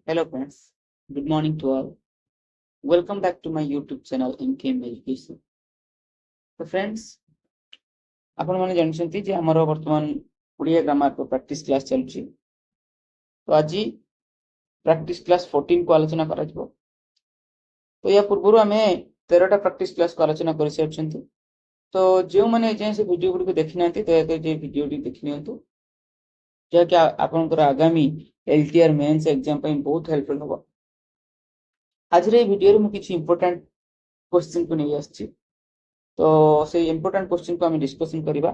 Hello friends, good morning to all. Welcome back to my YouTube channel MKM Education. So friends, आपण माने जानछंती जे हमर वर्तमान Odia grammar को practice class चलछि। तो आज प्रैक्टिस क्लास 14 को आलोचना करा जबो। तो या पूर्व हमें 13 टा प्रैक्टिस क्लास को आलोचना करि सारछंती। तो जे माने जे से वीडियो गुडी को देखि नांती तो या जे वीडियो डी देखि नियंतु जे कि आपनकर आगामी एलटीआर मेंस एग्जाम पे बहुत हेल्पफुल होबो। आज रे वीडियो रे मु किछि इंपोर्टेंट क्वेश्चन को नै आछि। तो से इंपोर्टेंट क्वेश्चन को हम डिस्कशन करिबा।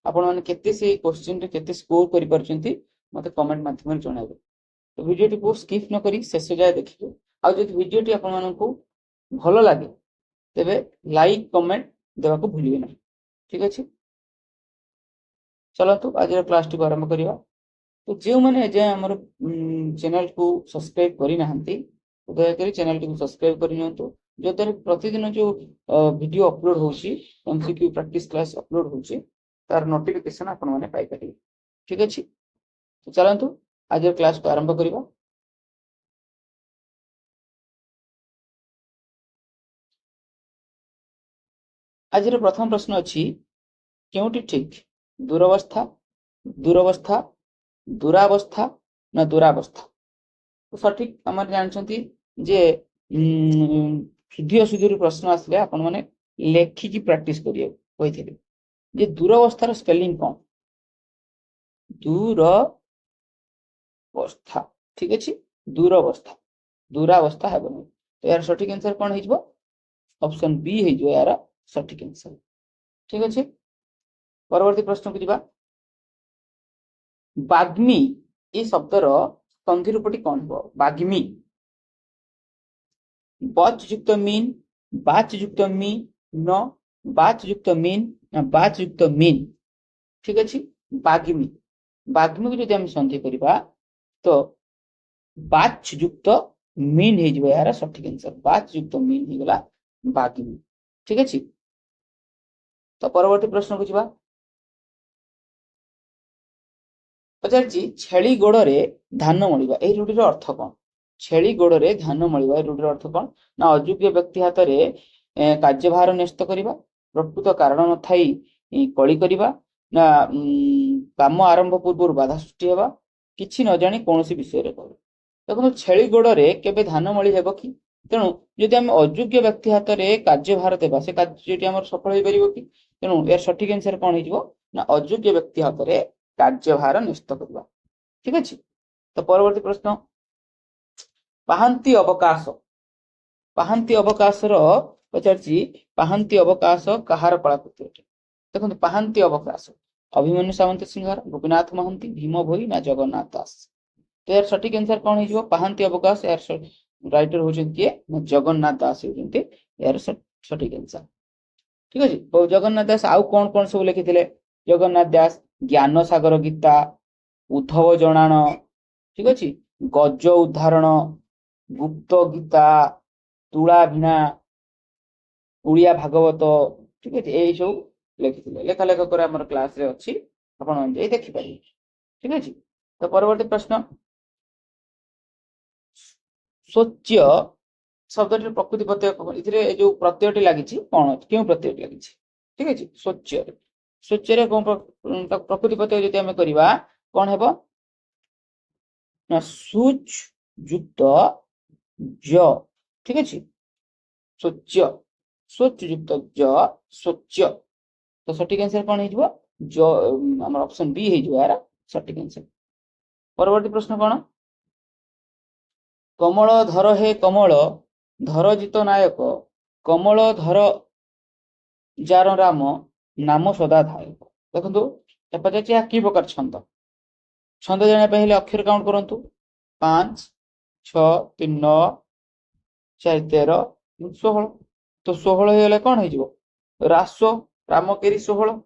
आपण माने केते से क्वेश्चन रे केते स्कोर करि परछंती मते कमेंट माध्यम रे जणाइबे। तो वीडियो टी को स्किप न करी शेष जाय देखिबो। आ जदि वीडियो टी आपण माननकु भलो लागे तेबे लाइक कमेंट देबा को भूलिबे ना। ठीक अछि, चलो तो आज क्लास टी आरंभ करिबा। तो जे माने जे हमर चैनल को सब्सक्राइब करि नाहंती तो दया करी चैनल को सब्सक्राइब करि नियंतु। जो दर प्रतिदिन जो वीडियो अपलोड होची एमसीक्यू प्रैक्टिस क्लास अपलोड होची तार नोटिफिकेशन आपण माने पाई परिबे। ठीक अछि, तो चलंतु आज क्लास को आरंभ करिबा। आज प्रथम प्रश्न अछि केउटी ठीक दुरावस्था दुरावस्था दुरावस्था ना दुरावस्था। तो सठिक हमर जानछंती जे सुधी सुधी प्रश्न आसले आपण माने लेखि की प्रैक्टिस करियो कहिथिले जे दुरावस्थार स्पेलिंग कोन दुरावस्था। ठीक अछि, दुरावस्था दुरावस्था हेबो। तो यार सठिक आंसर कोन हिजबो ऑप्शन बी हिजबो यार सठिक आंसर। ठीक अछि, परवर्ती प्रश्न को दिबा। बाग्मी ए शब्दर संधि रूपटी कोन हो बाग्मी बच युक्त मीन बाच युक्त मी न बाच युक्त मीन ना बाच युक्त मीन। ठीक अछि, बाग्मी बाग्मी को जदि हम संधि करिबा तो बाच युक्त मीन हे जबो यार सठिक आंसर बाच युक्त मीन हे गला बाग्मी। ठीक अछि, तो परवर्ती प्रश्न को जिबा। पचारछि छेली गोड़रे धान मळिबा ए रूढीर अर्थ कोन। छेली गोड़रे धान मळिबा ए रूढीर अर्थ कोन ना अयोग्य व्यक्ति हातरे कार्यभार न्यस्त करिबा प्रकृत कारण न थाई कळी करिबा ना काम आरंभ पूर्व बाधा सृष्टि हेबा किछि न जानि कोनोसी विषय रे कहबा। देखो छेली गोड़रे केबे धान मळि हेबो कि तेणु यदि हम अयोग्य व्यक्ति हातरे कार्यभार देबा से कार्यटी हमर सफल होई परिबो कि तेणु यार सठिक आंसर कोन हिजबो ना अयोग्य व्यक्ति हातरे कार्यभार न्यस्त करबा। ठीक अछि, तो परवर्ती प्रश्न पाहांती अवकाश पाहांती अवकाश रो पचारछि पाहांती अवकाश कहार कलाकृति अटे। देखो पाहांती अवकाश अभिमन्यु सामंत सिंहार गोपीनाथ महंती भीम भोई ना जगन्नाथ दास। तो यार सठिक आंसर कोन हिजबो पाहांती अवकाश यार राइटर होचंती के जगन्नाथ दास होचंती यार सठिक आंसर। ठीक अछि, तो जगन्नाथ दास आउ कोन कोन सब लिखिथिले जगन्नाथ दास ज्ञान सागर गीता उद्धव जणान। ठीक अछि, गज उदाहरण गुप्त गीता तुला भिना उड़िया भागवत। ठीक अछि, एई सब लिखिथिले लेखा लेखा करे हमर क्लास रे अछि आपण जे देखि पारि। ठीक अछि, तो परवर्ती प्रश्न सोच्य शब्दटिर प्रकृति प्रत्यय इथिरे जो प्रत्ययटी लागिछि कोन केउ प्रत्ययटी लागिछि। ठीक अछि, सोच्य सोच्य रे कोन प्रकृति प्रत्यय जदि हम करिबा कोन हेबो ना सुच युक्त ज। ठीक अछि, सोच्य सोच युक्त ज सोच्य। तो सठिक आंसर कोन हिजबो ज हमर ऑप्शन बी हिजबो यार सठिक आंसर। परवर्ती प्रश्न कोन कमल धर हे कमल धर जित नायक कमल धर जार राम नाम सदा धायक। देखो पचार कि प्रकार छंद छंद जाना पहले अक्षर काउंट करंतु 5 6 3 9 4 13 16। तो 16 हे गले कोन हिजबो रासो रामकेरी 16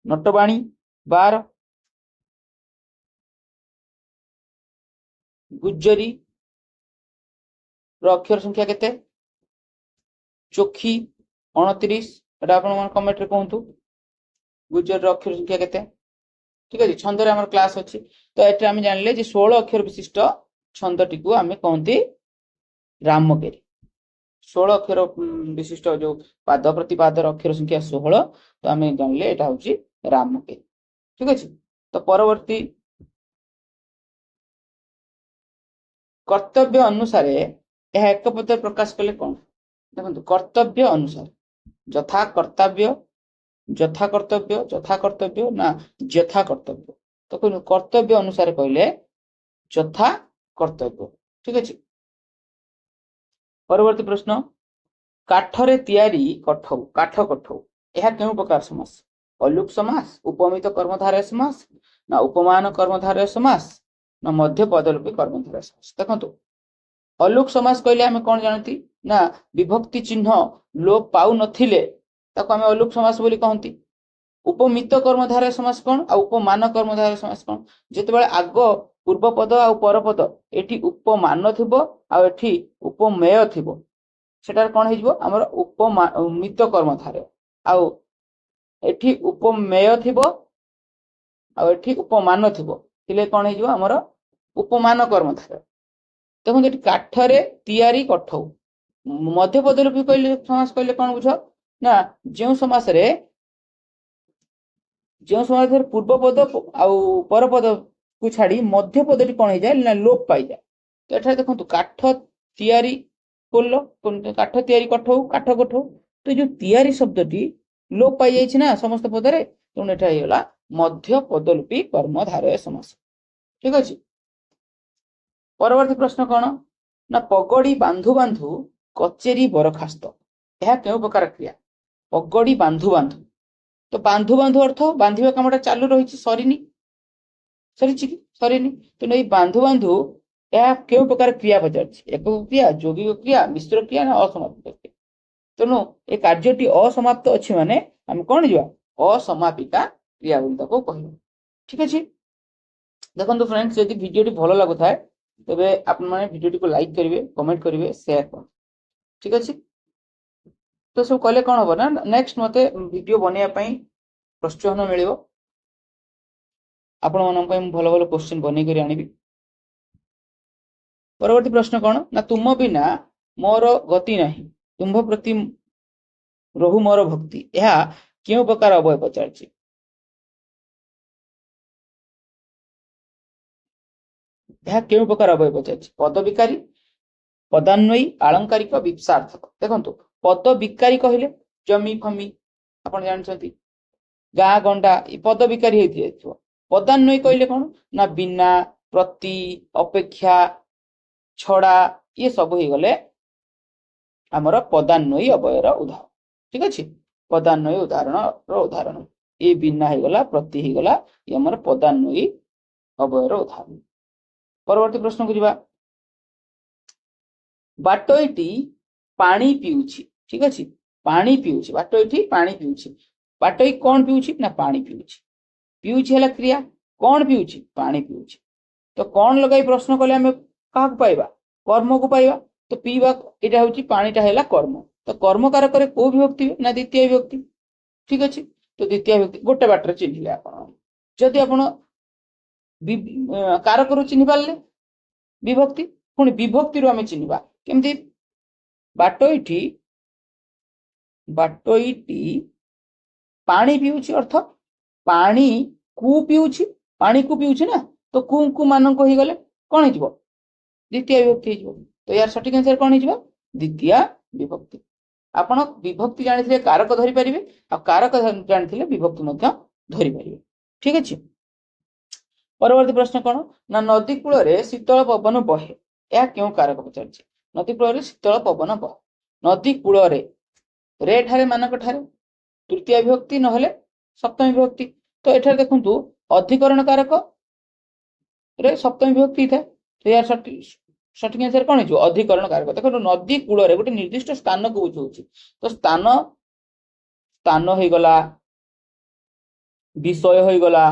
नटबाणी 12 गुज्जरी अक्षर संख्या केते चोखी 29 एटा आपण मन कमेंट रे कहंतु गुज्जर अक्षर संख्या केते। ठीक अछि, छंद रे हमर क्लास अछि तो एटा हम जानले जे 16 अक्षर विशिष्ट ଛନ୍ଦଟିକୁ ଆମେ କହନ୍ତି ରାମକେରି। 16 ଅକ୍ଷର ବିଶିଷ୍ଟ ଯୋଉ ପାଦ ପ୍ରତି ପାଦର ଅକ୍ଷର ସଂଖ୍ୟା 16, ତ ଆମେ ଜାଣିଲେ ଏଟା ହଉଛି ରାମକେରି। ଠିକ ଅଛି। ତ ପରବର୍ତ୍ତୀ କର୍ତ୍ତବ୍ୟ ଅନୁସାରେ ଏହା ଏକ ପଦରେ ପ୍ରକାଶ କଲେ କଣ? ଦେଖନ୍ତୁ କର୍ତ୍ତବ୍ୟ ଅନୁସାରେ ଯଥା କର୍ତ୍ତବ୍ୟ, ଯଥା କର୍ତ୍ତବ୍ୟ, ଯଥା କର୍ତ୍ତବ୍ୟ ନା ଯଥା କର୍ତ୍ତବ୍ୟ। ତ କର୍ତ୍ତବ୍ୟ ଅନୁସାରେ କହିଲେ ଯଥା କର୍ତ୍ତବ୍ୟ। ଠିକ ଅଛି। ପରବର୍ତ୍ତୀ ପ୍ରଶ୍ନ, କାଠରେ ତିଆରି କଠଉ, କାଠ କଠଉ, ଏହା କେଉଁ ପ୍ରକାର ସମାସ? ଅଲୁପ ସମାସ, ଉପମିତ କର୍ମଧାରୟ ସମାସ ନା ଉପମାନ କର୍ମଧାରୟ ସମାସ ନା ମଧ୍ୟ ପଦଲୋପୀ କର୍ମଧାରୟ ସମାସ। ଦେଖନ୍ତୁ ଅଲୁପ ସମାସ କହିଲେ ଆମେ କଣ ଜାଣନ୍ତି ନା ବିଭକ୍ତି ଚିହ୍ନ ଲୋପ ପାଉ ନଥିଲେ ତାକୁ ଆମେ ଅଲୁପ ସମାସ ବୋଲି କହନ୍ତି। ଉପମିତ କର୍ମଧାରୟ ସମାସ କଣ ଆଉ ଉପମାନ କର୍ମଧାରୟ ସମାସ କଣ? ଯେତେବେଳେ ଆଗ ପୂର୍ବ ପଦ ଆଉ ପରପଦ ଏଠି ଉପମାନ ଥିବ ଆଉ ଏଠି ଉପମେୟ ଥିବ, ସେଟାରେ କଣ ହେଇଯିବ ଆମର ଉପମିତ କର୍ମଧାରୟ, ଆଉ ଏଠି ଉପମେୟ ଥିବ ଆଉ ଏଠି ଉପମାନ ଥିବ, ଥିଲେ କଣ ହେଇଯିବ ଆମର ଉପମାନ କର୍ମଧାରୟ। ଦେଖନ୍ତୁ ଏଠି କାଠରେ ତିଆରି କଠଉ, ମଧ୍ୟ ପଦଲୋପୀ କହିଲେ ସମାସ କହିଲେ କଣ ବୁଝ ନା ଯେଉଁ ସମାସରେ ପୂର୍ବ ପଦ ଆଉ ପରପଦକୁ ଛାଡି ମଧ୍ୟ ପଦଟି କଣ ହେଇଯାଏ ନା ଲୋପ ପାଇଯାଏ। ତ ଏଠାରେ ଦେଖନ୍ତୁ କାଠ ତିଆରି କଲ, କାଠ ତିଆରି କଠଉ, କାଠ କଠଉ, ତ ଯୋଉ ତିଆରି ଶବ୍ଦଟି ଲୋପ ପାଇଯାଇଛି ନା ସମସ୍ତ ପଦରେ, ତେଣୁ ଏଟା ହେଇଗଲା ମଧ୍ୟ ପଦଲୋପୀ କର୍ମଧାରୟ ସମାସ। ଠିକ ଅଛି। ପରବର୍ତ୍ତୀ ପ୍ରଶ୍ନ କଣ ନା ପଗଡି ବାନ୍ଧୁ ବାନ୍ଧୁ କଚେରୀ ବରଖାସ୍ତ, ଏହା କେଉଁ ପ୍ରକାର କ୍ରିୟା? ପଗଡି ବାନ୍ଧୁ ବାନ୍ଧୁ, ତ ବାନ୍ଧୁ ବାନ୍ଧୁ ଅର୍ଥ ବାନ୍ଧିବା କାମଟା ଚାଲୁ ରହିଛି, ସରିଛି କି ସରିନି, ତେଣୁ ଏଇ ବାନ୍ଧୁ ବାନ୍ଧୁ ଏହା କେଉଁ ପ୍ରକାର କ୍ରିୟା ପଚାରିଛି? ଏকক କ୍ରିୟା, ଯୌଗିକ କ୍ରିୟା, ମିଶ୍ର କ୍ରିୟା ନା ଅସମାପ୍ତ କ୍ରିୟା? ତେଣୁ ଏ କାର୍ଯ୍ୟଟି ଅସମାପ୍ତ ଅଛି ମାନେ ଆମେ କଣ ଯିବା ଅସମାପିକା କ୍ରିୟା ବୋଲି ତାକୁ କହିବା। ଠିକ ଅଛି। ଦେଖନ୍ତୁ ଫ୍ରେଣ୍ଡସ୍, ଯଦି ଭିଡିଓଟି ଭଲ ଲାଗୁଥାଏ ତେବେ ଆପଣମାନେ ଭିଡିଓଟିକୁ ଲାଇକ୍ କରିବେ, କମେଣ୍ଟ କରିବେ, ସେୟାର କରିବେ। ଠିକ ଅଛି। ତ ସବୁ କଲେ କଣ ହବ ନା ନେକ୍ସଟ ମତେ ଭିଡିଓ ବନେଇବା ପାଇଁ ପ୍ରୋତ୍ସାହନ ମିଳିବ। ଆପଣମାନଙ୍କ ପାଇଁ ମୁଁ ଭଲ ଭଲ କ୍ୱେଶ୍ଚିନ୍ ବନେଇ କରି ଆଣିବି। ପରବର୍ତ୍ତୀ ପ୍ରଶ୍ନ କଣ ନା ତୁମ ବିନା ମୋର ଗତି ନାହିଁ, ତୁମ୍ଭ ପ୍ରତି ରହୁ ମୋର ଭକ୍ତି, ଏହା କେଉଁ ପ୍ରକାର ଅବୟ ପଚାରିଛି? ଏହା କେଉଁ ପ୍ରକାର ଅବୟ ପଚାରିଛି? ପଦ ବିକାରୀ, ପଦାନ୍ୱୟୀ, ଆଳଙ୍କାରିକ, ବିପ୍ସାର୍ଥକ। ଦେଖନ୍ତୁ ପଦ ବିକାରୀ କହିଲେ ଜମି ଫମି ଆପଣ ଜାଣିଛନ୍ତି, ଗାଁ ଗଣ୍ଡା ଏ ପଦ ବିକାରୀ ହେଇଥିବ। ପଦାନ୍ୱୟୀ କହିଲେ କଣ ନା ବିନା, ପ୍ରତି, ଅପେକ୍ଷା, ଛଡା, ଇଏ ସବୁ ହେଇଗଲେ ଆମର ପଦାନ୍ୱୟୀ ଅବୟର ଉଦାହରଣ। ଠିକ ଅଛି। ପଦାନ୍ୱୟୀ ଉଦାହରଣ ଏ ବିନା ହେଇଗଲା, ପ୍ରତି ହେଇଗଲା, ଇଏ ଆମର ପଦାନ୍ୱୟୀ ଅବୟର ଉଦାହରଣ। ପରବର୍ତ୍ତୀ ପ୍ରଶ୍ନକୁ ଯିବା। ବାଟୋଇଟି ପାଣି ପିଉଛି। ଠିକ ଅଛି, ପାଣି ପିଉଛି, ବାଟୋଇଟି ପାଣି ପିଉଛି। ବାଟୋଇ କଣ ପିଉଛି ନା ପାଣି ପିଉଛି। ପିଉଛି ହେଲା କ୍ରିୟା, କଣ ପିଉଛି? ପାଣି ପିଉଛି। ତ କଣ ଲଗାଇ ପ୍ରଶ୍ନ କଲେ ଆମେ କାହାକୁ ପାଇବା? କର୍ମକୁ ପାଇବା। ତ ପିଇବା ଏଇଟା ହଉଛି ପାଣିଟା ହେଲା କର୍ମ, ତ କର୍ମ କାରକରେ କୋଉ ବିଭକ୍ତି ନା ଦ୍ୱିତୀୟ ବିଭକ୍ତି। ଠିକ ଅଛି। ତ ଦ୍ୱିତୀୟ ବିଭକ୍ତି ଗୋଟେ ବାଟରେ ଚିହ୍ନିଲେ ଆପଣ। ଯଦି ଆପଣ କାରକରୁ ଚିହ୍ନି ପାରିଲେ ବିଭକ୍ତି, ପୁଣି ବିଭକ୍ତିରୁ ଆମେ ଚିହ୍ନିବା କେମିତି? ବାଟୋଇଟି ପାଣି ପିଉଛି ଅର୍ଥ ପାଣି କୁ ପିଉଛି, ପାଣି କୁ ପିଉଛି ନା, ତ କୁ ମାନଙ୍କ ହେଇଗଲେ କଣ ହେଇଯିବ? ଦ୍ୱିତୀୟ ବିଭକ୍ତି ହେଇଯିବ। ତ ୟାର ସଠିକ ଆନ୍ସର କଣ ହେଇଯିବ? ଦ୍ୱିତୀୟ ବିଭକ୍ତି। ଆପଣ ବିଭକ୍ତି ଜାଣିଥିଲେ କାରକ ଧରିପାରିବେ, ଆଉ କାରକ ଜାଣିଥିଲେ ବିଭକ୍ତି ମଧ୍ୟ ଧରିପାରିବେ। ଠିକ ଅଛି। ପରବର୍ତ୍ତୀ ପ୍ରଶ୍ନ କଣ ନା ନଦୀ କୂଳରେ ଶୀତଳ ପବନ ବହେ, ଏହା କେଉଁ କାରକ ପଚାରିଛି? ନଦୀ କୂଳରେ ଶୀତଳ ପବନ ବହେ, ନଦୀ କୂଳରେ ରେ ଠାରେ ମାନଙ୍କ ଠାରେ ତୃତୀୟ ବିଭକ୍ତି ନହେଲେ ସପ୍ତମୀ ବିଭକ୍ତି। ତ ଏଠାରେ ଦେଖନ୍ତୁ ଅଧିକରଣ କାରକ ରେ ସପ୍ତମୀ ବିଭକ୍ତି ଥାଏ, ତ ୟାର ସଠିକ ଆନ୍ସର କଣ ହେଇଯିବ? ଅଧିକରଣ କାରକ। ଦେଖନ୍ତୁ ନଦୀ କୂଳରେ ଗୋଟେ ନିର୍ଦ୍ଦିଷ୍ଟ ସ୍ଥାନକୁ ବୁଝଉଛି, ତ ସ୍ଥାନ ହେଇଗଲା, ବିଷୟ ହେଇଗଲା,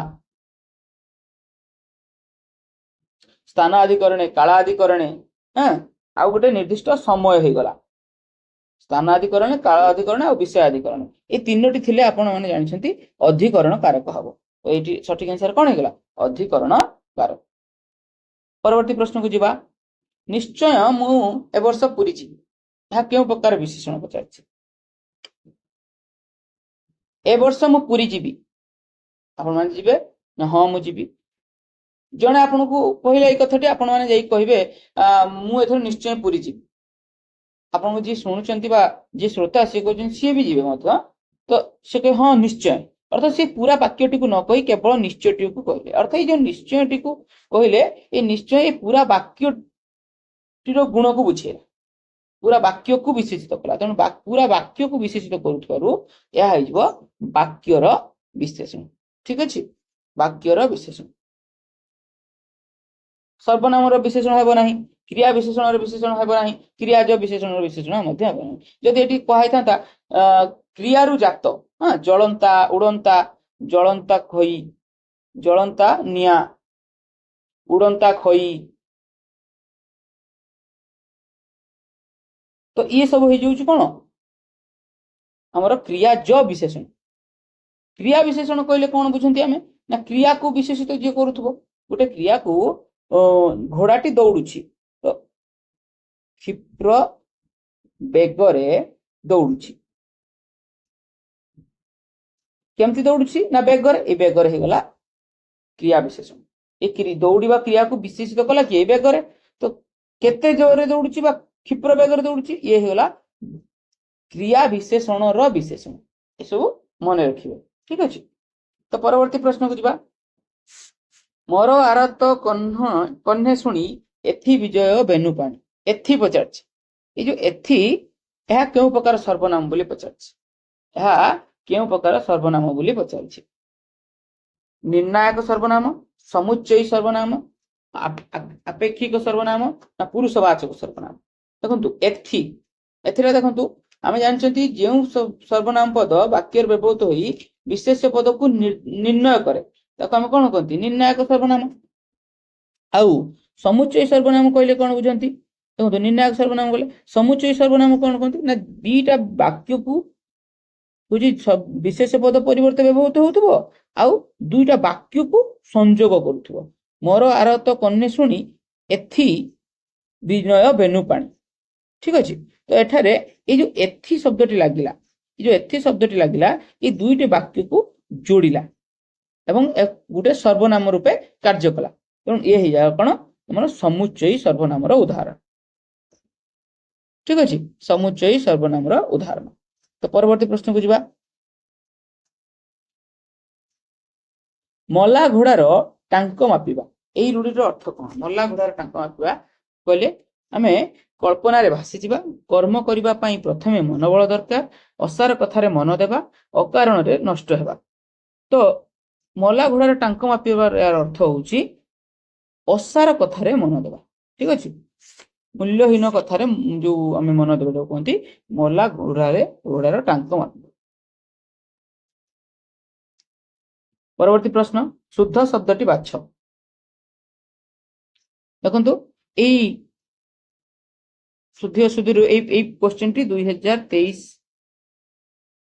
ସ୍ଥାନ ଆଦିକରଣେ, କାଳ ଆଦିକରଣେ, ଆଉ ଗୋଟେ ନିର୍ଦ୍ଦିଷ୍ଟ ସମୟ ହେଇଗଲା। ସ୍ଥାନ ଆଦିକରଣେ, କାଳ ଆଦିକରଣେ ଆଉ ବିଷୟ ଆଦିକରଣେ, এই ତିନୋଟି ଥିଲେ ଆପଣ ମାନେ ଜାଣିଛନ୍ତି ଅଧିକରଣ କାରକ ହବ। ତ ଏଇଠି ସଠିକ ଆନ୍ସର କଣ ହେଇଗଲା? ଅଧିକରଣ କାରକ। ପରବର୍ତ୍ତୀ ପ୍ରଶ୍ନକୁ ଯିବା। निश्चय मु ए वर्ष पुरी जी यह क्यों प्रकार विशेषण पचार ए वर्ष मु पुरी जीवी आपण माने जीवे ना हाँ मु जीवी जने आपन को कहले ए कथाटी आपण माने जाई कहबे मु एथर निश्चय पुरी जीवी आपण को जी सुनुचंती बा जी श्रोता से कहछन सी भी जीवे मत तो से कहे हाँ निश्चय अर्थात से पूरा वाक्यटी को न कही केवल निश्चयटी को कहले अर्थात ये जो निश्चयटी को कहले ये निश्चय ये पूरा वाक्यटीर गुण को बुझेला पूरा वाक्य को विशेषित कला तेणु पूरा वाक्य को विशेषित करूथबारु यह हो वाक्यर विशेषण ठीक अछि वाक्यर विशेषण सर्वनाम विशेषण हेबो नाही क्रिया विशेषण विशेषण हेबो नाही क्रियाज विशेषण विशेषण मध्ये हेबो नाही जदि एटी कहै थांता क्रियारु जात हां जळंता उड़ंता जळंता खई जळंता निया उड़ंता खई तो ये सब हो जाउछ कोन हमर क्रियाज विशेषण कहले कोन बुझंती हमें ना क्रिया को विशेषित जे करूथबो गोटे क्रिया को घोड़ाटी दौड़ुछि तो क्षिप्र बेगरे दौड़ुछि केमती दौड़ुछि ना बेगरे ए बेगरे हे गला क्रिया विशेषण ए दौड़िबा क्रिया को विशेषित कला कि ए बेगरे तो केते जोरे दौड़ुछि बा क्षिप्र बेगरे दौड़ुछि ये हे गला क्रिया विशेषण रो विशेषण ए सब मन रखिबे ठीक अछि तो परवर्ती प्रश्न को जिबा मोर आरत कन्हे सुनी एथि विजय बेनुपाणी एथि पचारछि ए जो एथि यह केउ प्रकार सर्वनाम बोली पचारछि यह केउ प्रकार सर्वनाम बोली पचारछि निर्णायक सर्वनाम समुच्चयी सर्वनाम अपेक्षिक सर्वनाम ना पुरुषवाचक सर्वनाम देखंतु एथि एथिरा देखंतु आमे जानछंती जेउ सर्वनाम पद वाक्य व्यवहृत होई विशेष पद को निर्णय करे ताको हम कोन कहंती निर्णायक सर्वनाम आउ समुच्चय सर्वनाम कहले कोन बुझंती देखंतु निर्णायक सर्वनाम कहले समुच्चय सर्वनाम कोन कहंती ना दीटा वाक्य को बुझी विशेष पद परिवर्तन व्यवहृत होतबो आउ दुईटा वाक्य को संयोग करूथबो मोर आरत कन्ने सुनी एथि विनय बेनुपाणी ठीक अछि तो एठारे ए जो एथि शब्दटी लागिला ए जो एथि शब्दटी लागिला ए दुईटे वाक्य को जोड़िला एवं गोटे सर्वनाम रूपे कार्य कला तेणु ये ही जाय कोन हमर समुच्चयी सर्वनाम रो उदाहरण ठीक अछि समुच्चयी सर्वनाम रो उदाहरण तो परवर्ती प्रश्न को जिबा मला घोड़ार टांक मापिबा एई रूढ़ीर अर्थ कोन मला घोड़ार टांक मापिबा कहले आमे कल्पना रे भासी जिबा कर्म करिबा पई प्रथमे मनोबल दरकार असार कथारे मन देबा अकारण रे नष्ट हेबा तो मला घोड़ार टांक मापिबार अर्थ होउची असार कथारे मन देबा ठीक अछि मूल्यहीन कथारे जो आमे मन देबा कहंती मला घोड़ार टांक मापिबा परवर्ती प्रश्न शुद्ध शब्दटी बाछ देखंतु एई शुद्ध अशुद्धि ए क्वेश्चन टी 2023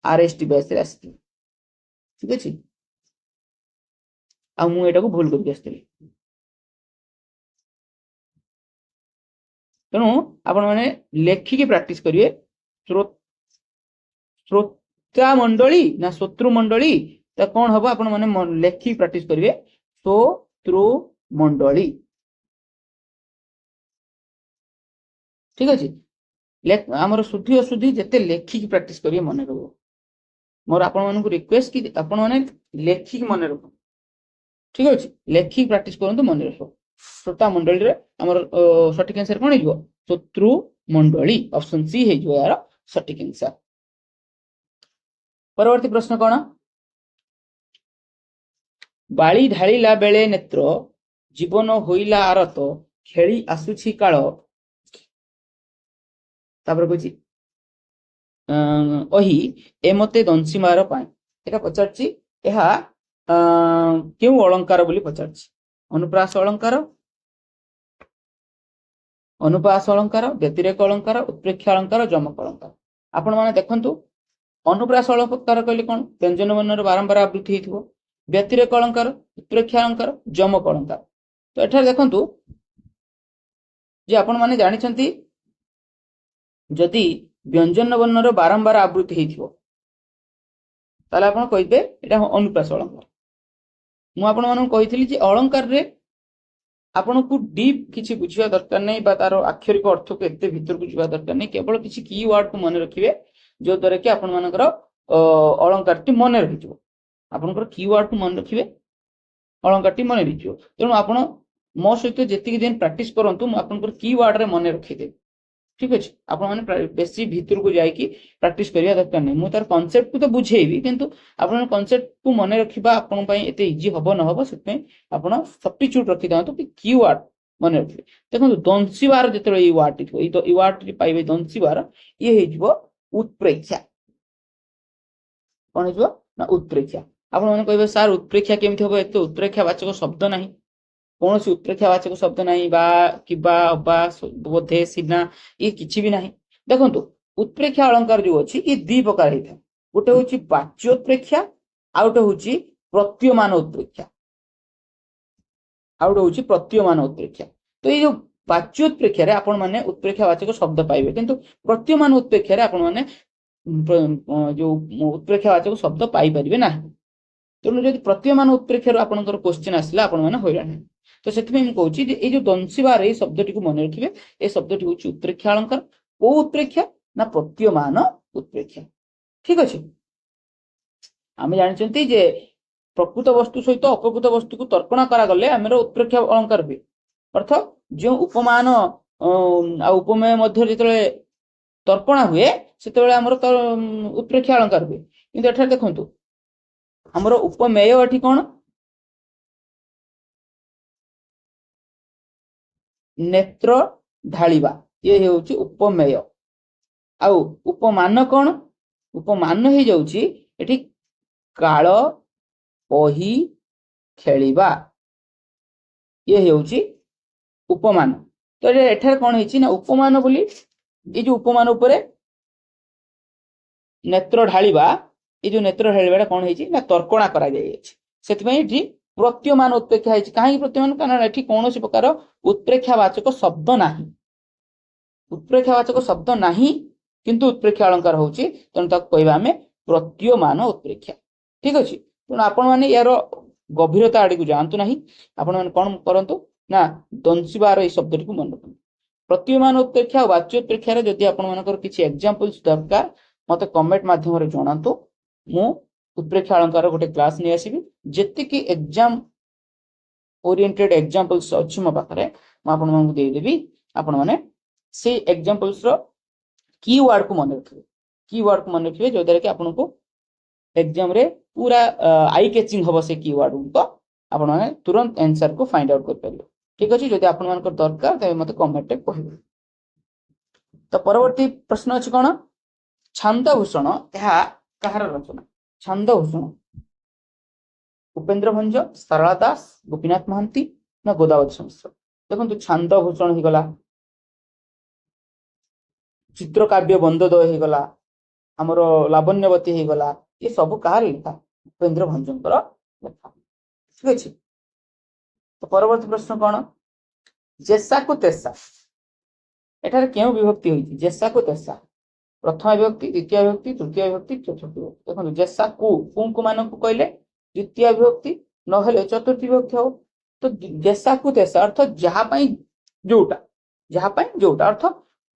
आरएसटी बेस रे आसी ठीक अछि आ मु एटा को भूल करके आस्थिली तेणु आपण माने लेखिकी प्रैक्टिस करिवे श्रोता मंडली ना शत्रु मंडली तो कौन हम आपण माने लेखिकी प्रैक्टिस करिवे शत्रु मंडली ठीक अछि हमर शुद्धि अशुद्धि जते लेखिकी प्रैक्टिस करिवे मन रहो मोर आपण मानकु रिक्वेस्ट कि आपण माने लेखिकी मन रखो ठीक अछि लेखिकी प्रैक्टिस करंतु मन रखो श्रोता मंडली रे हमर सटीक आंसर कोन हिजो शत्रु मंडली ऑप्शन सी हिजो यार सटीक आंसर परवर्ती प्रश्न कोन बाली ढाळिला बेले नेत्र जीवन होइला आरत खेली आसुछि काळ तापर कहछि ओही ए मते दंसी मार पाए एटा पचारछि एहा केउ अलंकार बोली पचारछि अनुप्रास अलंकार अनुपास अलंकार व्यतिरेक अलंकार उत्प्रेक्ष अलंकार जमक अलंकार आपण माने देखंतु अनुप्रास अलंकार कहले कोन व्यंजन वर्णर बारंबार आवृत्ति हेतिबो व्यतिरेक अलंकार उत्प्रेक्ष अलंकार जमक अलंकार तो एठार देखंतु जे आपण माने जानिछंती जदि व्यंजन वर्णर बारंबार आवृत्ति हेइथिबो ताले आपण कहिबे एटा अनुप्रास अलंकार। मु आपण मानन कहिथिली जे अलंकार रे आपण को डीप किछि बुझिया दरकार नै बा तार आक्षरिक अर्थ को एते भीतर को जिवा दरकार नै, केवल किछि कीवर्ड को मन रखिबे जो द्वारा कि आपण मानकर अलंकार टी मन रहिथिबो। आपनकर कीवर्ड को मन रखिबे अलंकार टी मन रहिथिबो। तेणु आपण मो सहित जेतिक दिन प्रैक्टिस करंतु मु आपनकर कीवर्ड रे मन रखिदे। ठीक अछि, आपण माने बेसी भीतर को जाई कि प्रैक्टिस करिया दरकार नै। मु तार कांसेप्ट को तो बुझेइबी किंतु आपण कांसेप्ट को मन रखिबा आपण पई एते इजी हबो न हबो, सेते आपण सब्स्टिट्यूट रखि दांतो कि कीवर्ड मन रखिबे। देखो दंसीवार जेतले ई वर्ड टिथो ई वर्ड टी पाइबे दंसीवार ये हेजिबो उत्प्रेक्षा। कोन हेजिबो ना उत्प्रेक्षा। आपण माने कहबे सर उत्प्रेक्षा केमिति हबो, एते उत्प्रेक्षा वाचक शब्द नाही, कौन सी उत्प्रेक्षा वाचक शब्द नहीं बा किबा अबा बोधे सिना ये किछि भी नहीं। देखंतु उत्प्रेक्षा अलंकार जो अछि ये दी प्रकार हेता, गोटे होछि वाच्योत्प्रेक्षा आ गोटे होछि प्रत्ययमान उत्प्रेक्षा, आ गोटे होछि प्रत्ययमान उत्प्रेक्षा। तो ये जो वाच्योत्प्रेक्षा रे आपण माने उत्प्रेक्षा वाचक शब्द पाइबे, किंतु प्रत्ययमान उत्प्रेक्षा रे आपण माने जो उत्प्रेक्षा वाचक शब्द पाई परिबे नाही। तेणु जदि प्रत्ययमान उत्प्रेक्षा आपनकर क्वेश्चन आसला आपण माने होइरानी। तो सेति में कहूँ जे ए जो दंसीवार ए शब्दटी को मन रखिबे, ए शब्दटी होछि उत्प्रेक्षा अलंकार। को उत्प्रेक्षा ना प्रत्ययमान उत्प्रेक्षा। ठीक अछि, आमे जानिछंती जे प्रकृत वस्तु सहित अप्रकृत वस्तु को तर्कणा करा गले हमर उत्प्रेक्षा अलंकार हुए। अर्थ जो उपमान आ उपमेय मध्य जेतले तर्कणा हुए सेतेबेले हमर उत्प्रेक्षा अलंकार हुए। किंतु एठार देखंतु हमर उपमेय एठी कोन नेत्र ढालिबा, ये हेउची उपमेय। आउ उपमान कोन, उपमान हे जाउची एठी काल ओही खेलिबा, ये हेउची उपमान। तो एठार कोन हेची ना उपमान बोली ए जो उपमान ऊपर नेत्र ढालिबा, ए जो नेत्र ढालिबाटा कोन हेची ना तर्कणा करा जाय अछि। सेति पई एठी प्रत्ययमान उत्प्रेक्षा हेची। काहे प्रत्ययमान, कारण एठी कोनोसी प्रकार उत्प्रेक्षावाचक शब्द नाही, उत्प्रेक्षावाचक शब्द नाही किंतु उत्प्रेक्षा अलंकार होची, तेणु ताको कहबा हमें प्रत्ययमान उत्प्रेक्षा। ठीक अछि, तेणु आपण माने यार गभीरता आड़ी को जानतु नाही। आपण माने कोन करंतु ना दंसीवार ए शब्दटी को मन रखंतु। प्रत्ययमान उत्प्रेक्षा और वाच्योत्प्रेक्षा रे जदि आपण मानकर किछि एग्जांपल्स दरकार मते कमेंट माध्यम रे जणांतु। मु उत्प्रेक्षा अलंकार गोटे क्लास नै आसीबी, जेति कि एग्जाम ओरिएंटेड एग्जांपल्स अछि मो पाखरे म आपण मानकु देई देबी। आपण माने से एग्जांपल्स रो कीवर्ड को मन रखिबे, कीवर्ड को मन रखिबे जो द्वारा कि आपण को एग्जाम रे पूरा आई कैचिंग हबो से कीवर्ड को आपण माने तुरंत आंसर को फाइंड आउट कर परिबे। ठीक अछि, जदि आपण मानकर दरकार तबे मते कमेंट रे कहिबे। तो परवर्ती प्रश्न अछि कोन, छंदभूषण एहा कहार रचना? छंदभूषण उपेंद्र भंज, सरला दास, गोपीनाथ महांती ना गोदावरी मिश्र। देखो छंदभूषण ही गला, चित्रकाव्य बंदोदय ही गला, हमर लावण्यवती ही गला, ये सब कहार लिखा? उपेंद्र भंजकर लिखा। ठीक अछि, तो परवर्ती प्रश्न कोन, जेसा को तेसा एठार केउ विभक्ति होइछि? जेसा को तेसा प्रथम विभक्ति, द्वितीय विभक्ति, तृतीय विभक्ति, चतुर्थ विभक्ति। देखो जेसा को मान को कहले द्वितीय विभक्ति न हेले चतुर्थ विभक्ति हो। तो जेसा को तेसा अर्थ जहा पई जोटा, जहा पई जोटा अर्थ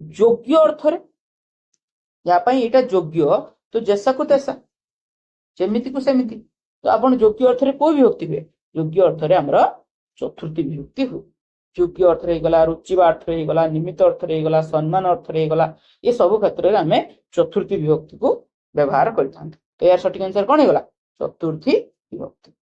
योग्य अर्थ रे, जहा पई एटा योग्य, तो जेसा को तेसा जेमिति को सेमिति। तो आपण योग्य अर्थ रे को विभक्ति हुए? योग्य अर्थ रे हमरा चतुर्थ विभक्ति हुए। योग्य अर्थ रे गला, रुचिबा अर्थ रे गला, निमित्त अर्थ रे गला, सम्मान अर्थ रे गला, ये सब क्षेत्र रे हमें चतुर्थी विभक्ति को व्यवहार करथां। तो यार सठिक आंसर कोन हे गला? चतुर्थी विभक्ति।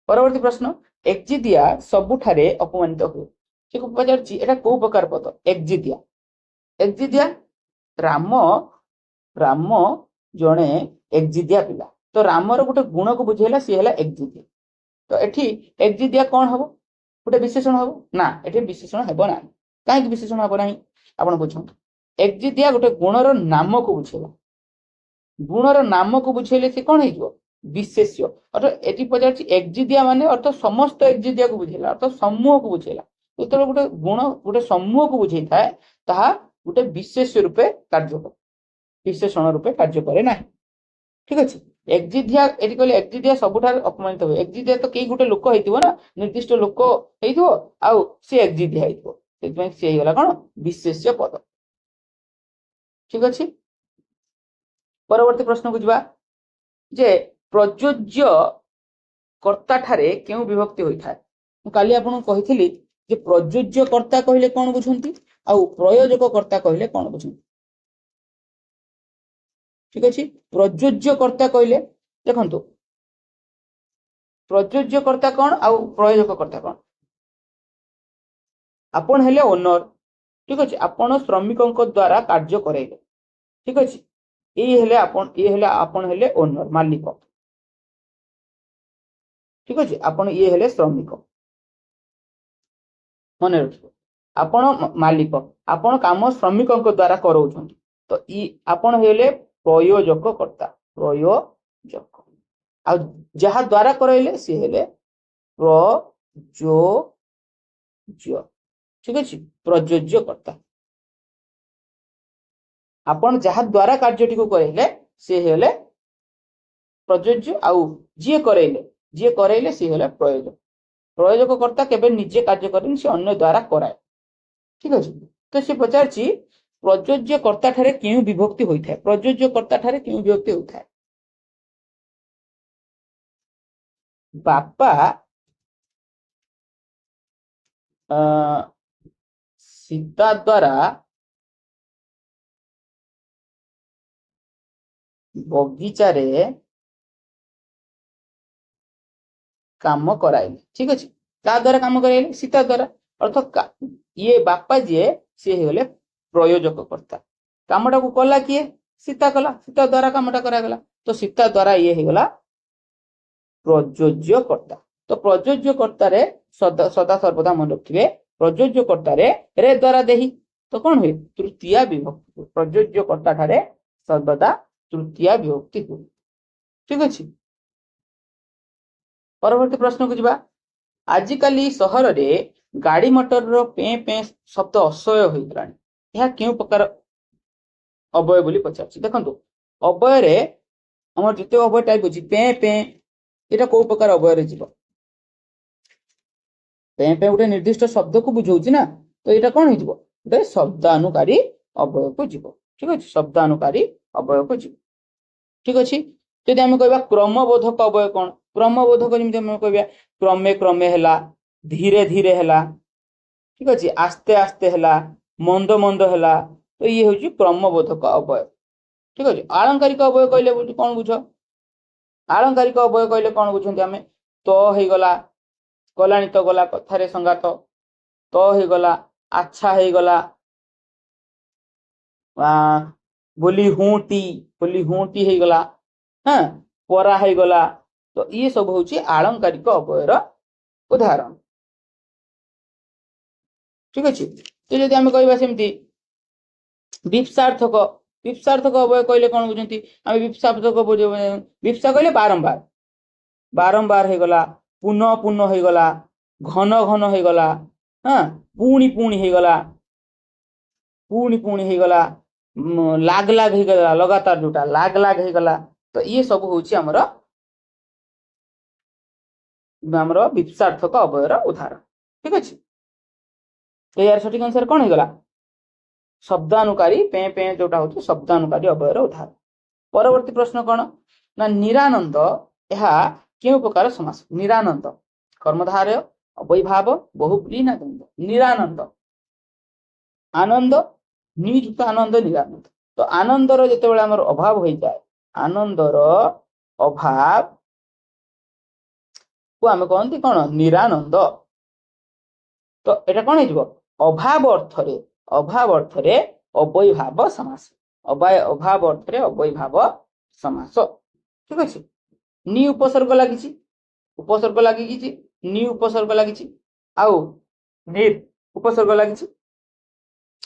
परवर्ती प्रश्न, एक्जिदिया सबुठारे अपमानित हुए। ठीक पचारछि, एटा को प्रकार पद? एक्जिदिया, एक्जिदिया राम जणे एक्जिदिया पिला। तो रामर गोटे गुण को बुझेला सी हला एक्जिदिया। तो एठी एक्जिदिया कोन हबो? गोटे विशेषण हबो ना? एठी विशेषण हेबो ना। काहे कि विशेषण हेबो नाही? आपण बुझंतु, एक्जिदिया गोटे गुणर नाम को बुझेला, गुणर नाम को बुझेले से कोन हेइजो? विशेष्य। अर्थात एठी पचारछि एक्जिदिया माने अर्थ समस्त एक्जिदिया को बुझेला, अर्थ समूह को बुझेला। ଯେତେବେଳେ ଗୋଟେ ଗୁଣ ଗୋଟେ ସମूहକୁ ବୁଝେଇଥାଏ ତାହା ଗୋଟେ ବିଶେଷ ରୂପେ କାର୍ଯ୍ୟ करे, विशेषण रूपे कार्य करे ना। ठीक अच्छे एक्जिधिया ये कहले एक्जिधिया सबुठार अपमानित हुए। एक्जिधिया तो कई गोटे लोक होइथिबो ना, निर्दिष्ट लोक होइथिबो आउ से एक्जिधिया होइथिबो, सेतमै से हेगला कोन विशेष्य पद। ठीक अच्छे परवर्ती प्रश्न को जिबा जे प्रयोज्य कर्ता ठारे केउ विभक्ति होइथाय। काली आपन कहिथिली जे प्रयोज्य कर्ता कहले कोन बुझंती आउ प्रयोजक कर्ता कहले कोन बुझंती। ठीक अच्छे प्रयोज्य कर्ता कहले देखंतु प्रयोज्य कर्ता कौन आउ प्रयोजक कर्ता कौन। आपण हेले ओनर। ठीक अच्छे आपण श्रमिकों द्वारा कार्य कराइले। ठीक अच्छे ये हेले आपण हेले ओनर मालिक। ठीक अच्छे आपण ये हेले श्रमिक मन रखिबो। आपण मालिक आपण काम श्रमिकों द्वारा कराउछंती तो ई आपण हेले प्रयोजक कर्ता प्रयोजक आ जहा द्वारा कराइले सी हेले प्रयोज्य। ठीक अच्छे प्रयोज्य कर्ता आपण जहा द्वारा कार्यटी को कराइले सी हेले प्रयोज्य आउ जी कराइले सी हेले प्रयोजक। प्रयोजक कर्ता केबे निजे कार्य करेन से अन्य द्वारा कराए। ठीक अच्छे तो से पचारछि प्रयोज्य कर्ता ठारे केउ विभक्ति होइथाय। प्रयोज्य कर्ता ठारे केउ विभक्ति होइथाय। बापा सीता द्वारा बगीचा रे काम कराइले। ठीक अच्छे का द्वारा काम कराइले सीता द्वारा अर्थ ये बापा जी सी हेले प्रयोजक कर्ता कामटा को कला किए सीता कला सीता द्वारा कामटा करागला तो सीता द्वारा ये हेगला प्रयोज्य कर्ता। तो प्रयोज्य कर्ता रे सदा सर्वदा मन रखिबे प्रयोज्य कर्ता रे द्वारा देही तो कौन हुए तृतीया विभक्ति। प्रयोज्य कर्ता ठारे सर्वदा तृतीया विभक्ति हुए। ठीक अच्छे परवर्ती प्रश्न को जिबा आजिकाली सहर रे गाड़ी मोटर रो पे पे शब्द असह्य होइतरानी यह केउ प्रकार अवय बोली पचारछि। देखंतु अवय रे हमर जते अवय टाइप अछि पे पे एटा को प्रकार अवय रे जिवो पे पे उटे निर्दिष्ट शब्द को बुझौछि ना तो एटा कोन हिजबो उटे शब्दानुकारी अवय को जिवो। ठीक अछि शब्दानुकारी अवय को जिवो। ठीक अछि जदि हम कहबा क्रमबोधक अवय कोन क्रमबोधक जेमि हम कहबा क्रमे क्रमे हैला धीरे धीरे हैला। ठीक अच्छे आस्ते आस्ते हैला मंद मंद हैला तो ये हूँ क्रमबोधक अवय। ठीक अच्छे आलंकारिक अवय कहले कौन बुझ आलंकारिक अवय कहले कौन बुझंती आमे तो हे गला गलानी तो गला कथारे संगात तो हे गला अच्छा हे गला बोली हुटी हे गला हाँ परा हे गला तो ये सब हूँ आलंकारिक अवयर उदाहरण। ठीक अच्छे तो जदि आम कहवा सेमती विप्सार्थक अवय कहले कौन बुझंती आम विप्सार्थक विप्सा कहले बारंबार बारंबार हो गला पुनः पुनः हो गला घन घन हो गला हाँ पुणी पुणी हो गला पुणी पुणी हो गला लाग लाग हो गला लगातार जोटा लाग लाग हो गला तो ये सब हूँ आमर विप्सार्थक अवयर उदाहरण। ठीक अच्छे तो यार सठिक आंसर कौन होगा शब्दानुकारी पे पे जोटा हूँ शब्दानुकारी अवयर उदाहरण। परवर्ती प्रश्न कौन ना निरानंद यह क्यों प्रकार समास। निरानंद कर्मधारय अवयभाव बहुब्री ना द्वंद्व। निरानंद आनंद नियुक्त आनंद निरानंद तो आनंदर जिते आमर अभाव हो जाए आनंदर अभाव को आम कहती कौन निरानंद तो एटा कौन हो अभाव अर्थरे अवयभाव समास अभाव अर्थरे अवयभाव समास। ठीक अच्छे नि उपसर्ग लगी नि उपसर्ग लगी आउ निर उपसर्ग लगी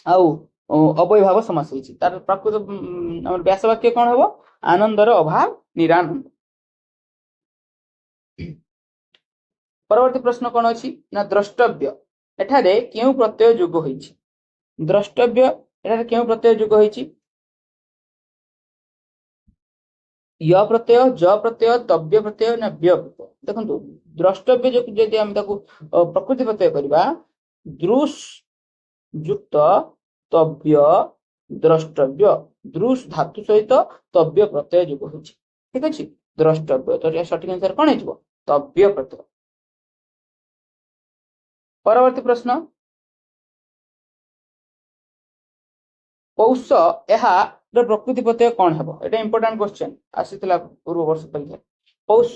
आउ अवयभाव समास होइछि तार प्रकृत हमर व्यास वाक्य कौन हो आनंदर अभाव निरानंद। परवर्ती प्रश्न कौन अच्छी ना द्रष्टव्य ଏଠାରେ କେଉଁ ପ୍ରତ୍ୟୟ ଯୋଗ ହୋଇଛି? ଦ୍ରଷ୍ଟବ୍ୟ ଏଠାରେ କେଉଁ ପ୍ରତ୍ୟୟ ଯୋଗ ହୋଇଛି? ୟ ପ୍ରତ୍ୟୟ, ଜ ପ୍ରତ୍ୟୟ, ତବ୍ୟ ପ୍ରତ୍ୟୟ ନା ବ୍ୟ ପ୍ରତ୍ୟୟ? ଦେଖନ୍ତୁ ଦ୍ରଷ୍ଟବ୍ୟ ଯଦି ଆମେ ତାକୁ ପ୍ରକୃତି ପ୍ରତ୍ୟୟ କରିବା, ଦୃଶ ଯୁକ୍ତ ତବ୍ୟ ଦ୍ରଷ୍ଟବ୍ୟ, ଦୃଶ ଧାତୁ ସହିତ ତବ୍ୟ ପ୍ରତ୍ୟୟ ଯୋଗ ହୋଇଛି। ଠିକ ଅଛି, ଦ୍ରଷ୍ଟବ୍ୟ। ତ ସଠିକ ଆନ୍ସର କଣ ହେଇଯିବ? ତବ୍ୟ ପ୍ରତ୍ୟୟ। ପରବର୍ତ୍ତୀ ପ୍ରଶ୍ନ, ପୌଷ ଏହାର ପ୍ରକୃତି ପ୍ରତ୍ୟୟ କଣ ହେବ? ଏଟା ଇମ୍ପୋର୍ଟାଣ୍ଟ କ୍ୱେଶ୍ଚन, ଆସିଥିଲା ପୂର୍ବ ବର୍ଷ ପରୀକ୍ଷା। ପୌଷ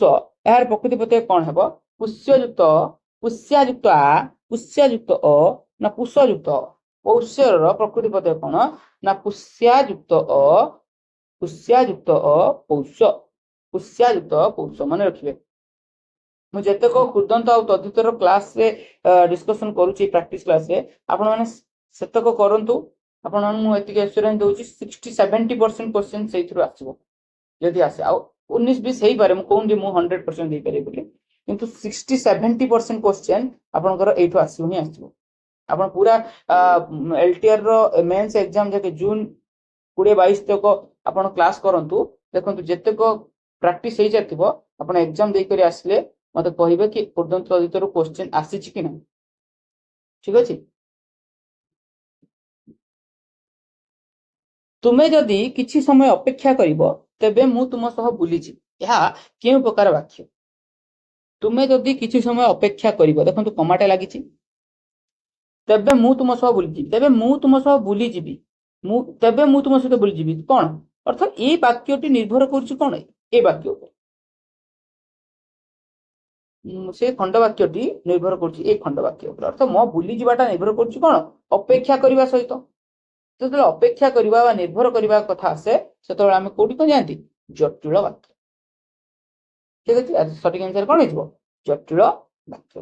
ଏହାର ପ୍ରକୃତି ପ୍ରତ୍ୟୟ କଣ ହେବ? ପୁଷ୍ୟଯୁକ୍ତ, ପୁଷ୍ୟାଯୁକ୍ତ ଆ, ପୁଷ୍ୟାଯୁକ୍ତ ଅ ନା ପୁଷଯୁକ୍ତ ଅ? ପୌଷର ପ୍ରକୃତି ପ୍ରତ୍ୟୟ କଣ? ନା ପୁଷ୍ୟାଯୁକ୍ତ ଅ, ପୁଷ୍ୟାଯୁକ୍ତ ଅ ପୌଷ, ପୁଷ୍ୟାଯୁକ୍ତ ପୌଷ। ମନେ ରଖିବେ, ମୁଁ ଯେତେକ କୃଦନ୍ତ ଆଉ ତଦ୍ଧିତର କ୍ଲାସରେ ଡିସ୍କସନ କରୁଛି ପ୍ରାକ୍ଟିସ କ୍ଲାସରେ, ଆପଣ ମାନେ ସେତକ କରନ୍ତୁ। ଆପଣମାନଙ୍କୁ ମୁଁ ଏତିକି ଏସ୍ୟୁରାନ୍ସ ଦଉଛି 60-70% କ୍ୱେଶ୍ଚନ ସେଇଥିରୁ ଆସିବ ଯଦି ଆସେ। ଆଉ 19-20 ହେଇପାରେ, ମୁଁ କହୁନି ମୁଁ 100% ଦେଇପାରିବି ବୋଲି, କିନ୍ତୁ 60-70% କ୍ୱେଶ୍ଚନ ଆପଣଙ୍କର ଏଇଠୁ ଆସିବ ହିଁ ଆସିବ। ଆପଣ ପୁରା LTR ର ମେନ୍ସ ଏକ୍ସାମ ଯାକେ ଜୁନ 20-22 ତକ ଆପଣ କ୍ଲାସ କରନ୍ତୁ। ଦେଖନ୍ତୁ ଯେତେକ ପ୍ରାକ୍ଟିସ ହେଇଯାଇଥିବ, ଆପଣ ଏକ୍ସାମ ଦେଇକରି ଆସିଲେ ମତେ କହିବେ କି କୃଦନ୍ତ ତଦ୍ଧିତରୁ କ୍ୱେଶ୍ଚନ ଆସିଛି କି ନାହିଁ। ଠିକ ଅଛି, ତୁମେ ଯଦି କିଛି ସମୟ ଅପେକ୍ଷା କରିବ ତେବେ ମୁଁ ତୁମ ସହ ବୁଲିଯିବି, ଏହା କେଉଁ ପ୍ରକାର ବାକ୍ୟ? ତୁମେ ଯଦି କିଛି ସମୟ ଅପେକ୍ଷା କରିବ, ଦେଖନ୍ତୁ କମାଟା ଲାଗିଛି, ତେବେ ମୁଁ ତୁମ ସହ ବୁଲିଯିବି, ତେବେ ମୁଁ ତୁମ ସହ ବୁଲିଯିବି, ତେବେ ମୁଁ ତୁମ ସହିତ ବୁଲିଯିବି କଣ? ଅର୍ଥାৎ ଏଇ ବାକ୍ୟଟି ନିର୍ଭର କରୁଛି କଣ? ଏ ବାକ୍ୟ ଉପରେ, ସେ ଖଣ୍ଡ ବାକ୍ୟଟି ନିର୍ଭର କରୁଛି ଏ ଖଣ୍ଡ ବାକ୍ୟ ଉପରେ। ଅର୍ଥାৎ ମୋ ବୁଲିଯିବାଟା ନିର୍ଭର କରୁଛି କଣ? ଅପେକ୍ଷା କରିବା ସହିତ। ଯେତେବେଳେ ଅପେକ୍ଷା କରିବା ବା ନିର୍ଭର କରିବା କଥା ଆସେ, ସେତେବେଳେ ଆମେ କୋଉଠି କଣ ଯାଆନ୍ତି? ଜଟିଳ ବାକ୍ୟ। ଠିକ ଅଛି, ସଠିକ ଆନ୍ସର କଣ ହେଇଯିବ? ଜଟିଳ ବାକ୍ୟ।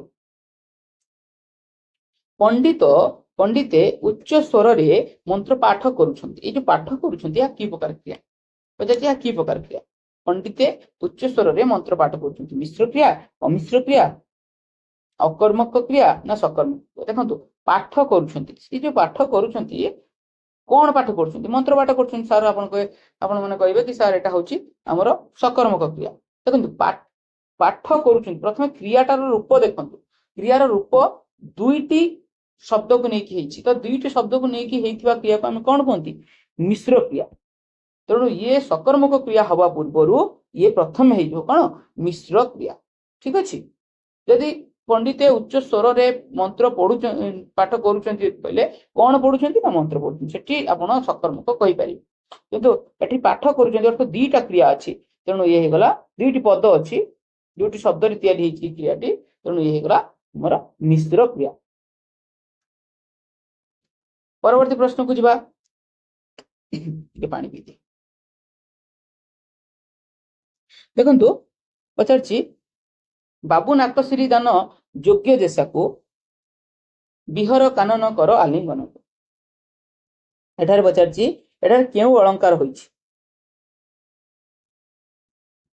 ପଣ୍ଡିତେ ଉଚ୍ଚ ସ୍ୱରରେ ମନ୍ତ୍ର ପାଠ କରୁଛନ୍ତି। ଏଇ ଯୋଉ ପାଠ କରୁଛନ୍ତି, ଏହା କି ପ୍ରକାର କ୍ରିୟା? ଏହା କି ପ୍ରକାର କ୍ରିୟା? ପଣ୍ଡିତେ ଉଚ୍ଚ ସ୍ୱରରେ ମନ୍ତ୍ର ପାଠ କରୁଛନ୍ତି, ମିଶ୍ର କ୍ରିୟା, ଅମିଶ୍ର କ୍ରିୟା, ଅକର୍ମକ କ୍ରିୟା ନା ସକର୍ମକ? ଦେଖନ୍ତୁ ପାଠ କରୁଛନ୍ତି, ଏ ଯୋଉ ପାଠ କରୁଛନ୍ତି, କଣ ପାଠ କରୁଛନ୍ତି? ମନ୍ତ୍ର ପାଠ କରୁଛନ୍ତି। ସାର୍ ଆପଣ ମାନେ କହିବେ କି ସାର୍ ଏଟା ହଉଛି ଆମର ସକର୍ମକ କ୍ରିୟା। ଦେଖନ୍ତୁ ପାଠ କରୁଛନ୍ତି, ପ୍ରଥମେ କ୍ରିୟାଟାର ରୂପ ଦେଖନ୍ତୁ। କ୍ରିୟାର ରୂପ ଦୁଇଟି ଶବ୍ଦକୁ ନେଇକି ହେଇଛି, ତ ଦୁଇଟି ଶବ୍ଦକୁ ନେଇକି ହେଇଥିବା କ୍ରିୟାକୁ ଆମେ କଣ କୁହନ୍ତି? ମିଶ୍ର କ୍ରିୟା। ତେଣୁ ଇଏ ସକର୍ମକ କ୍ରିୟା ହବା ପୂର୍ବରୁ ଇଏ ପ୍ରଥମେ ହେଇଯିବ କଣ? ମିଶ୍ର କ୍ରିୟା। ଠିକ ଅଛି, ଯଦି ପଣ୍ଡିତେ ଉଚ୍ଚ ସ୍ୱରରେ ମନ୍ତ୍ର ପାଠ କରୁଛନ୍ତି କହିଲେ କଣ ପଢୁଛନ୍ତି? ନା ମନ୍ତ୍ର ପଢୁଛନ୍ତି, ସେଠି ଆପଣ ସକର୍ମକ କହିପାରିବେ। କିନ୍ତୁ ଏଠି ପାଠ କରୁଛନ୍ତି ଅର୍ଥ ଦିଟା କ୍ରିୟା ଅଛି, ତେଣୁ ଇଏ ହେଇଗଲା, ଦୁଇଟି ପଦ ଅଛି, ଦୁଇଟି ଶବ୍ଦରେ ତିଆରି ହେଇଛି କ୍ରିୟାଟି, ତେଣୁ ଇଏ ହେଇଗଲା ଆମର ମିଶ୍ର କ୍ରିୟା। ପରବର୍ତ୍ତୀ ପ୍ରଶ୍ନକୁ ଯିବା, ଟିକେ ପାଣି ପିଇଦିଏ। ଦେଖନ୍ତୁ ପଚାରିଛି, ବାବୁ ନାକସିରି ଦାନ ଯୋଗ୍ୟ ଦେଶାକୁ ବିହର କାନନ କର ଆଲିଙ୍ଗନ। ଏଠାରେ ପଚାରିଛି, ଏଠାରେ କେଉଁ ଅଳଙ୍କାର ହୋଇଛି?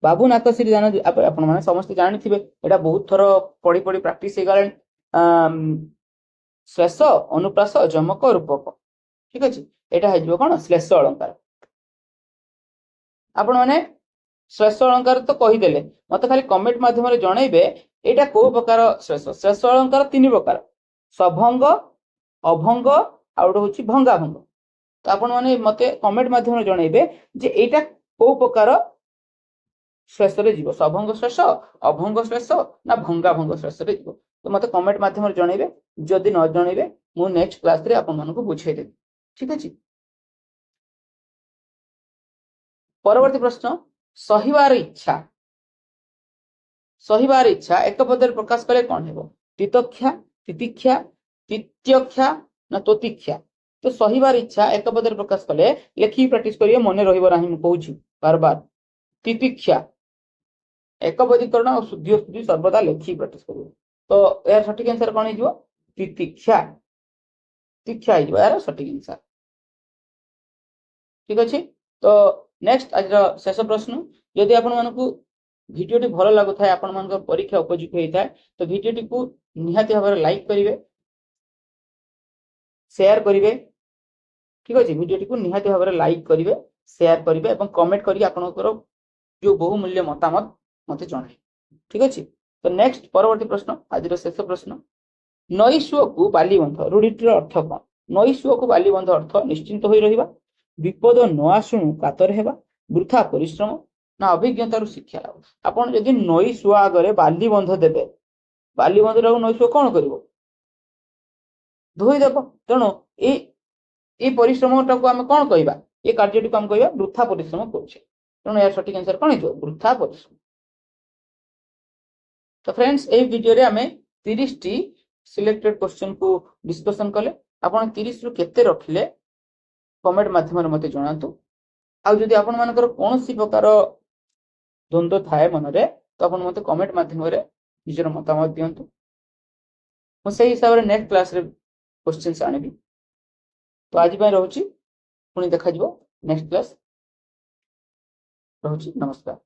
ବାବୁ ନାକସିରି ଦାନ, ଆପଣ ମାନେ ସମସ୍ତେ ଜାଣିଥିବେ, ଏଟା ବହୁତ ଥର ପଢି ପଢି ପ୍ରାକ୍ଟିସ ହେଇଗଲାଣି। ଶ୍ଲେଷ, ଅନୁପ୍ରାସ, ଯମକ, ରୂପକ। ଠିକ ଅଛି, ଏଟା ହେଇଯିବ କଣ? ଶ୍ଲେଷ ଅଳଙ୍କାର। ଆପଣ ମାନେ ଶ୍ଲେଷ ଅଳଙ୍କାର ତ କହିଦେଲେ, ମତେ ଖାଲି କମେଣ୍ଟ ମାଧ୍ୟମରେ ଜଣେଇବେ ଏଇଟା କୋଉ ପ୍ରକାର ଶ୍ଲେଷ। ଶ୍ଲେଷ ଅଳଙ୍କାର 3 ପ୍ରକାର, ସଭଙ୍ଗ, ଅଭଙ୍ଗ ଆଉ ଗୋଟେ ହଉଛି ଭଙ୍ଗାଭଙ୍ଗ। ତ ଆପଣ ମାନେ ମତେ କମେଣ୍ଟ ମାଧ୍ୟମରେ ଜଣେଇବେ ଯେ ଏଇଟା କୋଉ ପ୍ରକାର ଶ୍ଲେଷରେ ଯିବ, ସଭଙ୍ଗ ଶ୍ଲେଷ, ଅଭଙ୍ଗ ଶ୍ଲେଷ ନା ଭଙ୍ଗାଭଙ୍ଗ ଶ୍ଲେଷରେ ଯିବ। ତ ମତେ କମେଣ୍ଟ ମାଧ୍ୟମରେ ଜଣେଇବେ, ଯଦି ନ ଜଣେଇବେ ମୁଁ ନେକ୍ସଟ କ୍ଲାସରେ ଆପଣମାନଙ୍କୁ ବୁଝେଇଦେବି। ଠିକ ଅଛି, ପରବର୍ତ୍ତୀ ପ୍ରଶ୍ନ, ସହିବାର ଇଚ୍ଛା। ସହିବାର ଇଚ୍ଛା ଏକ ପଦରେ ପ୍ରକାଶ କଲେ କଣ ହେବ? ତିତକ୍ଷା, ତିତିକ୍ଷା, ତିତ୍ୟକ୍ଷା ନା ତୋତିକ୍ଷା? ତ ସହିବାର ଇଚ୍ଛା ଏକ ପଦରେ ପ୍ରକାଶ କଲେ ଲେଖିକି ପ୍ରାକ୍ଟିସ କରିବେ, ମନେ ରହିବ ନାହିଁ, ମୁଁ କହୁଛି ବାରବାର। ତିତିକ୍ଷା, ଏକପଦୀକରଣ ଆଉ ଶୁଦ୍ଧି ସ୍ତୁତି ସର୍ବଦା ଲେଖିକି ପ୍ରାକ୍ଟିସ କରିବେ। ତ ଏହାର ସଠିକ ଆନ୍ସର କଣ ହେଇଯିବ? ତିତିକ୍ଷା। ତିକ୍ଷା ହେଇଯିବ ଏହାର ସଠିକ ଆନ୍ସର। ଠିକ ଅଛି, ତ ନେକ୍ସଟ ଆଜିର ଶେଷ ପ୍ରଶ୍ନ, ଯଦି ଆପଣମାନଙ୍କୁ ଭିଡିଓଟି ଭଲ ଲାଗୁଥାଏ, ଆପଣମାନଙ୍କ ପରୀକ୍ଷା ଉପଯୋଗୀ ହେଇଥାଏ, ତ ଭିଡିଓଟିକୁ ନିହାତି ଭାବରେ ଲାଇକ୍ କରିବେ, ସେୟାର କରିବେ। ଠିକ ଅଛି, ଭିଡ଼ିଓଟିକୁ ନିହାତି ଭାବରେ ଲାଇକ୍ କରିବେ, ସେୟାର କରିବେ ଏବଂ କମେଣ୍ଟ କରିକି ଆପଣଙ୍କର ଯୋଉ ବହୁମୂଲ୍ୟ ମତାମତ ମତେ ଜଣାଇବେ। ଠିକ ଅଛି, ତ ନେକ୍ସଟ ପରବର୍ତ୍ତୀ ପ୍ରଶ୍ନ, ଆଜିର ଶେଷ ପ୍ରଶ୍ନ, ନଈ ସୁଅକୁ ବାଲିବନ୍ଧ ରୂଢ଼ିଟିର ଅର୍ଥ କଣ? ନଈ ସୁଅକୁ ବାଲିବନ୍ଧ ଅର୍ଥ ନିଶ୍ଚିନ୍ତ ହୋଇ ରହିବା, ବିପଦ ନ ଆସୁଣୁ କାତର ହେବା, ବୃଥା ପରିଶ୍ରମ, ନା ଅଭିଜ୍ଞତାରୁ ଶିକ୍ଷା ଲାଭ। ଆପଣ ଯଦି ନଈ ସୁଅ ଆଗରେ ବାଲିବନ୍ଧ ଦେବେ, ବାଲିବନ୍ଧଟାକୁ ନଈ ସୁଅ କଣ କରିବ? ଧୋଇଦେବ। ତେଣୁ এই ପରିଶ୍ରମଟାକୁ ଆମେ କଣ କହିବା? ଏ କାର୍ଯ୍ୟଟିକୁ ଆମେ କହିବା ବୃଥା ପରିଶ୍ରମ କରୁଛେ। ତେଣୁ ଏହାର ସଠିକ ଆନ୍ସର କଣ ହେଇଥିବ? ବୃଥା ପରିଶ୍ରମ। ତ फ्रेंड्स, এই ভিডিওରେ ଆମେ 30ଟି ସିଲେକ୍ଟେଡ क्वेश्चन को डिस्कशन कले। ଆପଣ 30 ରୁ କେତେ ରଖିଲେ कमेंट माध्यमରେ ମତେ ଜଣାନ୍ତୁ। ଆଉ ଯଦି ଆପଣ ମାନଙ୍କର କୌଣସି ପ୍ରକାର ଦ୍ୱନ୍ଦ୍ୱ ଥାଏ ମନରେ, ତ ଆପଣ ମତେ କमेंट ମାଧ୍ୟମରେ ନିଜର ମତାମତ ଦିଅନ୍ତୁ। ମୁଁ ସେଇ ହିସାବରେ ନେକ୍ସଟ କ୍ଲାସରେ क्वेश्चंस ଆଣିବି। ତ ଆଜି ପାଇଁ ରହୁଛି, ପୁଣି ଦେଖାଯିବ ନେକ୍ସଟ କ୍ଲାସ। ରହୁଛି, ନମସ୍କାର।